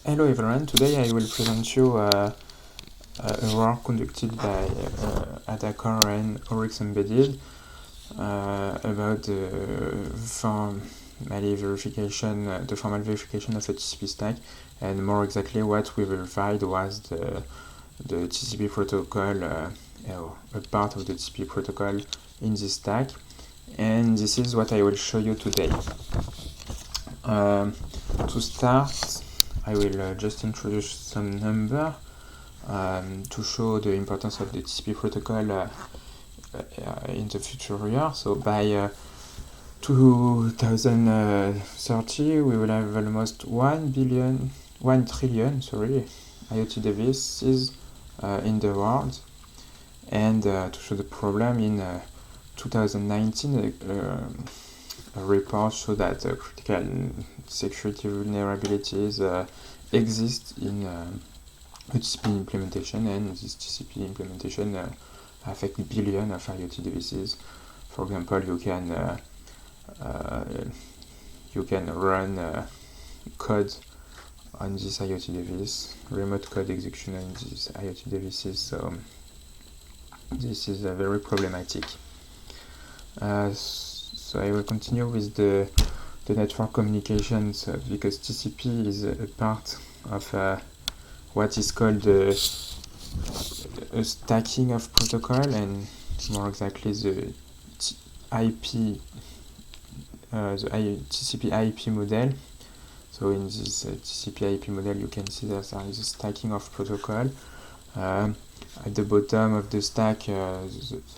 Hello everyone, today I will present you a work conducted by AdaCore and Oryx embedded about the formal verification, of a TCP stack, and more exactly what we verified was the TCP protocol, a part of the TCP protocol in this stack, and this is what I will show you today. To start, I will just introduce some number to show the importance of the TCP protocol in the future year. So by 2030, we will have almost 1 trillion IoT devices in the world. And to show the problem, in 2019, a report showed that critical security vulnerabilities exist in TCP implementation, and this TCP implementation affects billions of IoT devices. For example, you can run code on this IoT device, remote code execution on these IoT devices. So this is very problematic. So I will continue with the network communications because TCP is a part of what is called a stacking of protocol, and more exactly the TCP IP model. So in this TCP IP model, you can see that there is a stacking of protocol. At the bottom of the stack, there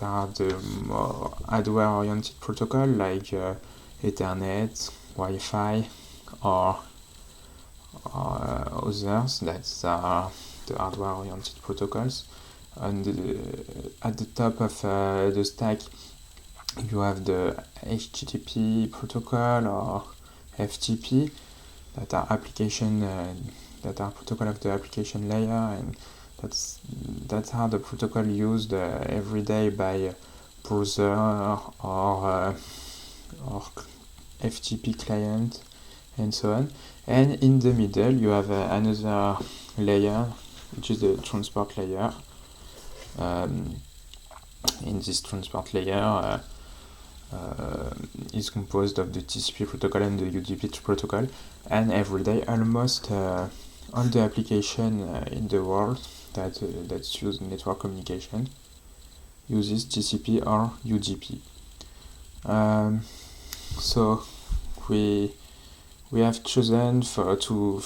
are the more hardware-oriented protocol like Ethernet, Wi-Fi, or others that are the hardware-oriented protocols. And at the top of the stack, you have the HTTP protocol or FTP that are protocol of the application layer, and that's how the protocol used every day by browser or FTP client and so on. And in the middle you have another layer, which is the transport layer. In this transport layer is composed of the TCP protocol and the UDP protocol, and every day almost all the application in the world that use network communication uses TCP or UDP. So we have chosen for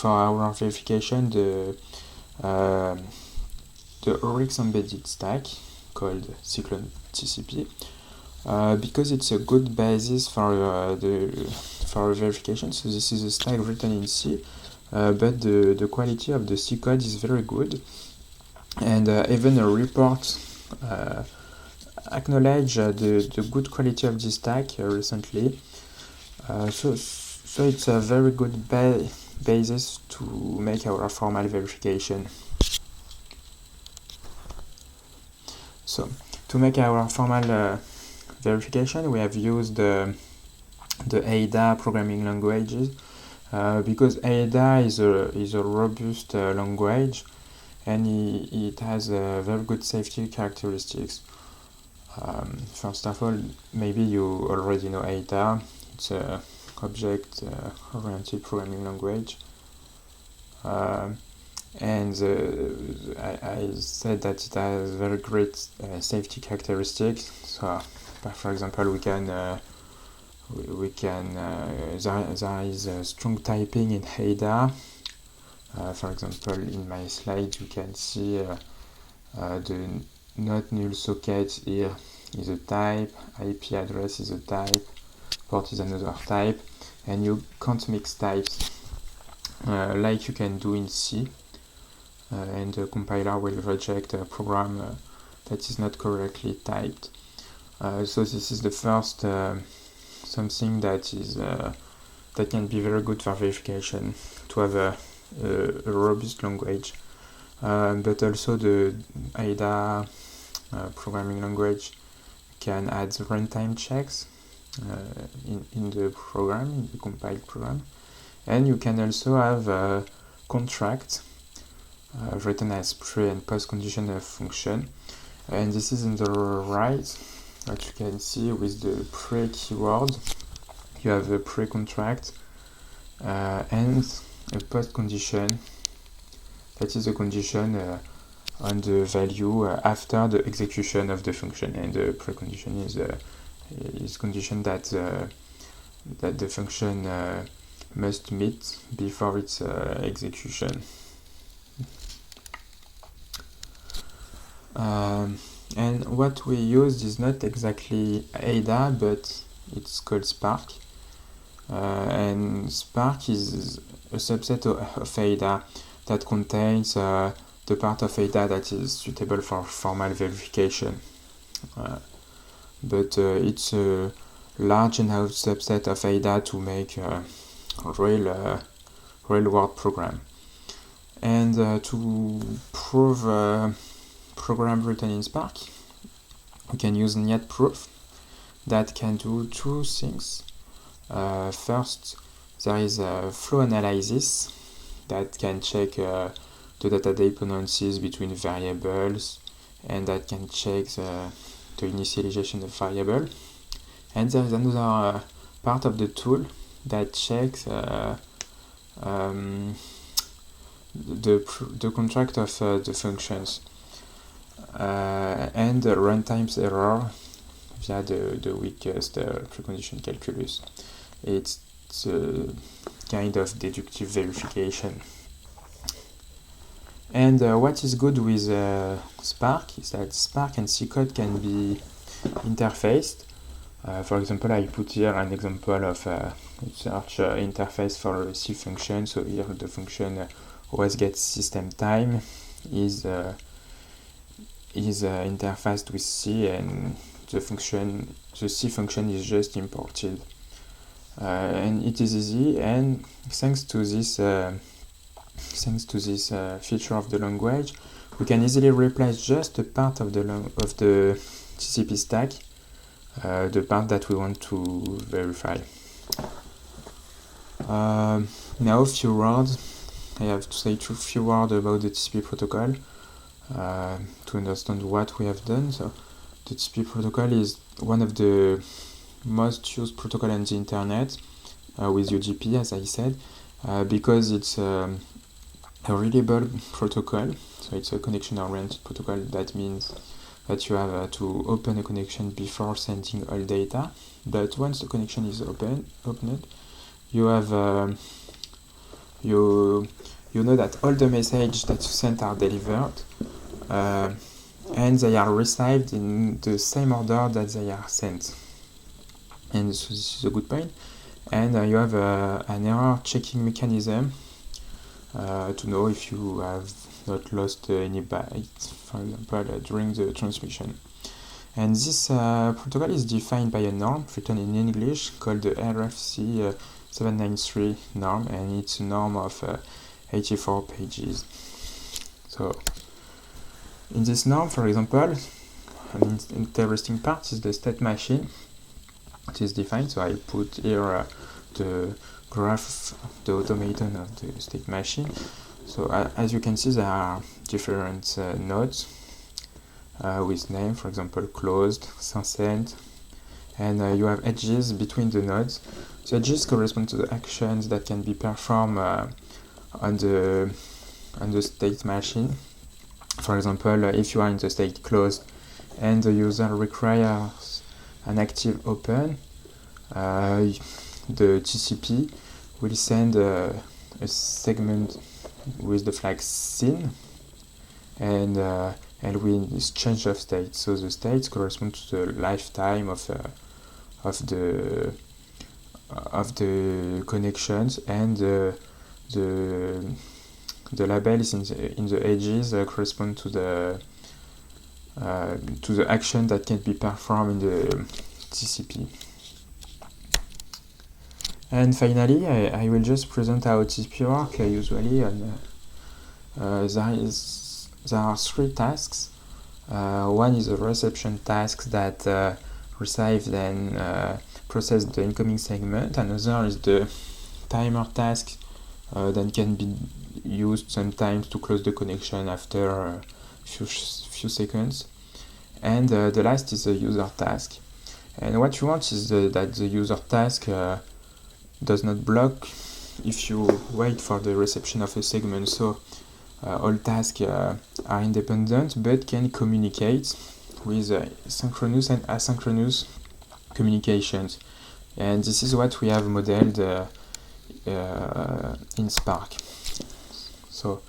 our verification the Oryx embedded stack called Cyclone TCP because it's a good basis for verification. So this is a stack written in C, but the quality of the C code is very good, and even a report acknowledged the good quality of this stack recently. So it's a very good basis to make our formal verification. So to make our formal verification, we have used the Ada programming languages because Ada is a robust language, and it has very good safety characteristics. First of all, maybe you already know Ada. It's a object-oriented programming language, and I said that it has very great safety characteristics. So, for example, there is strong typing in Ada. For example, in my slide, you can see the not null socket here is a type, IP address is a type, port is another type, and you can't mix types like you can do in C, and the compiler will reject a program that is not correctly typed. So this is the first something that can be very good for verification, to have a robust language, but also the Ada programming language can add runtime checks in the program, in the compiled program, and you can also have contract written as pre and post condition of function, and this is on the right. What you can see with the pre keyword, you have a pre contract and a post condition. That is a condition on the value after the execution of the function, and the precondition is condition that the function must meet before its execution. And what we used is not exactly Ada, but it's called Spark. And Spark is a subset of Ada that contains the part of Ada that is suitable for formal verification. But it's a large enough subset of Ada to make a real world program. And to prove program written in Spark, we can use net proof that can do two things. First, there is a flow analysis that can check the data dependencies between variables, and that can check the initialization of variable. And there is another part of the tool that checks the contract of the functions and the runtime's error via the weakest precondition calculus. It's a kind of deductive verification. And what is good with Spark is that Spark and C code can be interfaced. For example, I put here an example of a search interface for a C function. So here the function always gets system time is interfaced with C, and the C function is just imported. And it is easy, and thanks to this feature of the language, we can easily replace just a part of the TCP stack, the part that we want to verify. Now, I have to say a few words about the TCP protocol to understand what we have done. So, the TCP protocol is one of the most used protocol on the internet with UDP, as I said, because it's a reliable protocol. So it's a connection-oriented protocol. That means that you have to open a connection before sending all data. But once the connection is opened, you have you know that all the messages that you sent are delivered, and they are received in the same order that they are sent. And so this is a good point. And you have an error checking mechanism to know if you have not lost any bytes, for example, during the transmission. And this protocol is defined by a norm written in English called the RFC 793 norm, and it's a norm of 84 pages. So in this norm, for example, an interesting part is the state machine. It is defined, so I put here the graph, the automaton of the state machine. So as you can see, there are different nodes with name, for example, closed, suspend, and you have edges between the nodes. So edges correspond to the actions that can be performed on the state machine. For example, if you are in the state closed and the user requires an active open, the TCP will send a segment with the flag SYN, and we exchange of states. So the states correspond to the lifetime of the connections, and the labels in the edges correspond to the action that can be performed in the TCP. And finally, I will just present how TCP works. Usually, there are three tasks. One is a reception task that receives and processes the incoming segment. Another is the timer task that can be used sometimes to close the connection after a few seconds. And the last is the user task. And what you want is that the user task does not block if you wait for the reception of a segment. So all tasks are independent but can communicate with synchronous and asynchronous communications. And this is what we have modeled in Spark. So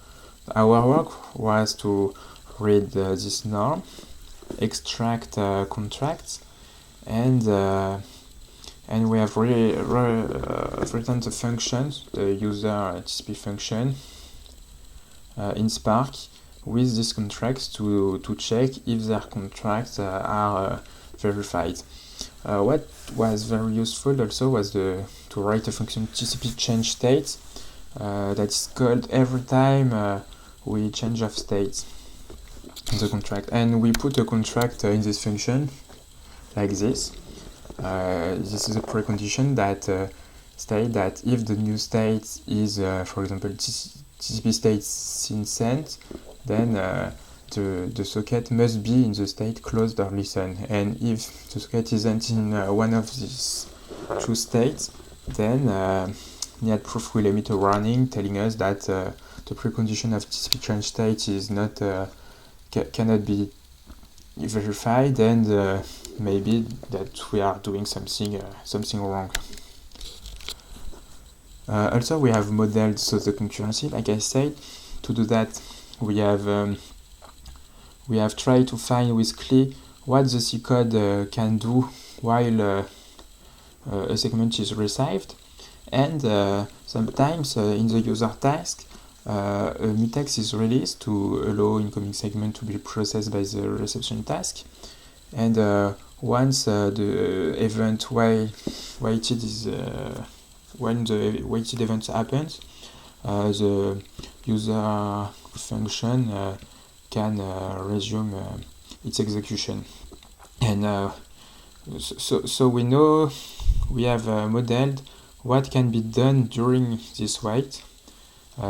our work was to read this norm, extract contracts, and we have written the functions, the user TCP function in Spark with these contracts to check if their contracts are verified. What was very useful also was to write a function TCP change state that's called every time we change of state in the contract. And we put a contract in this function like this. This is a precondition that state that if the new state is, for example, TCP state since sent, then the socket must be in the state closed or listen. And if the socket isn't in one of these two states, then NIAD proof will emit a warning telling us that the precondition of TCP change state is not cannot be verified, and maybe that we are doing something wrong. Also, we have modeled the concurrency, like I said. To do that, we have tried to find with KLEE what the C code can do while a segment is received, and sometimes in the user task, a mutex is released to allow incoming segment to be processed by the reception task, and once the event waited is when the waited event happens, the user function can resume its execution. And so we know we have modeled what can be done during this wait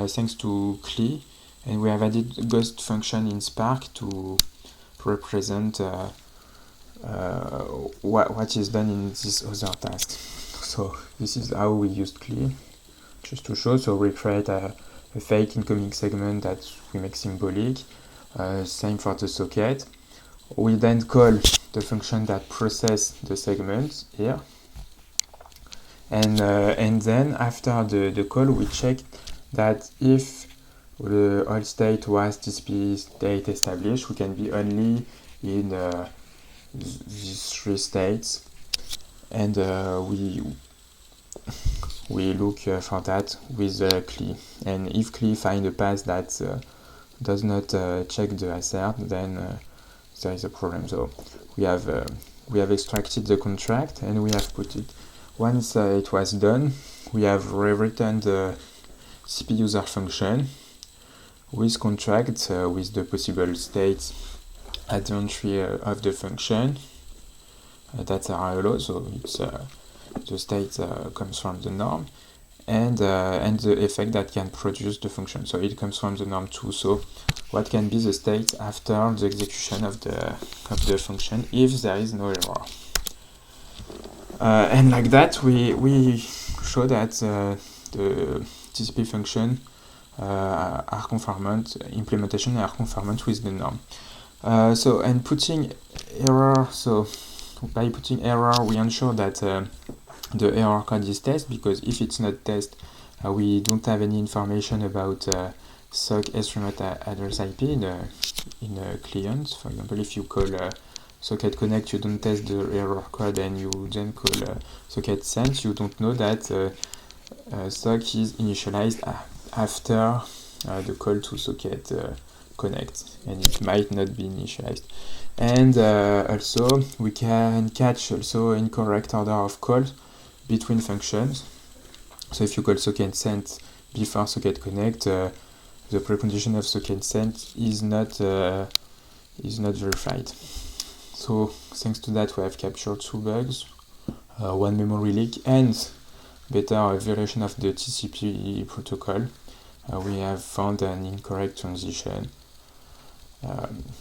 thanks to KLEE, and we have added a ghost function in Spark to represent what is done in this other task. So this is how we used KLEE, just to show. So we create a fake incoming segment that we make symbolic. Same for the socket. We then call the function that process the segment here, and then after the call we check that if the old state was TCP state established, we can be only in these three states, and we look for that with KLEE. And if KLEE find a path that does not check the assert, then there is a problem. So we have extracted the contract and we have put it. Once it was done, we have rewritten the TCP user function with contract with the possible states at the entry of the function that are allowed. So it's the state comes from the norm, and the effect that can produce the function. So it comes from the norm too. So what can be the state after the execution of the function if there is no error. And like that, we show that the TCP function are conformant, implementation are conformant with the norm. So, and putting error, so by putting error, we ensure that the error code is test, because if it's not test, we don't have any information about SOC S-remote address IP in a client. For example, if you call socket connect, you don't test the error code, and you then call socket send, you don't know that SOC is initialized after the call to socket connect, and it might not be initialized. And also we can catch also incorrect order of calls between functions. So if you call socket send before socket connect, the precondition of socket send is not verified. So thanks to that, we have captured two bugs, one memory leak and better variation of the TCP protocol. We have found an incorrect transition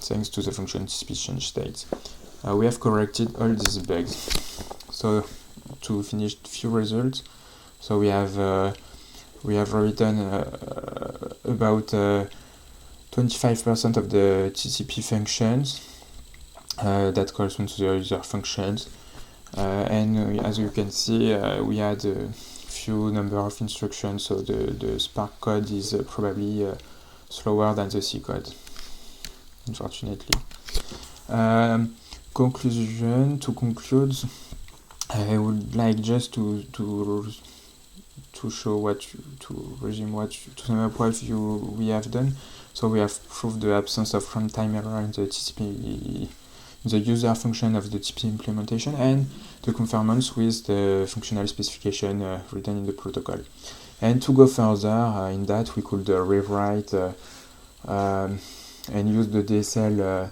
thanks to the function TCP change state. We have corrected all these bugs. So to finish, few results. So we have written about 25% of the TCP functions that correspond to the user functions, and as you can see, we had a few number of instructions, so the Spark code is probably slower than the C code, unfortunately. Conclusion, to conclude, I would like just to show to sum up what we have done. So we have proved the absence of runtime error in the TCP, the user function of the TCP implementation, and the conformance with the functional specification written in the protocol. And to go further in that, we could rewrite and use the DSL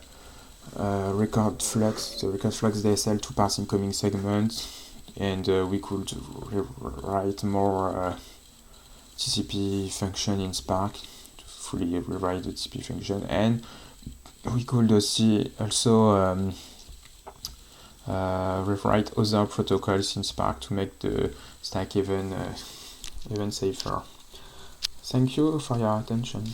record flux DSL to parse incoming segments, and we could rewrite more TCP function in Spark to fully rewrite the TCP function, and we could also rewrite other protocols in Spark to make the stack even safer. Thank you for your attention.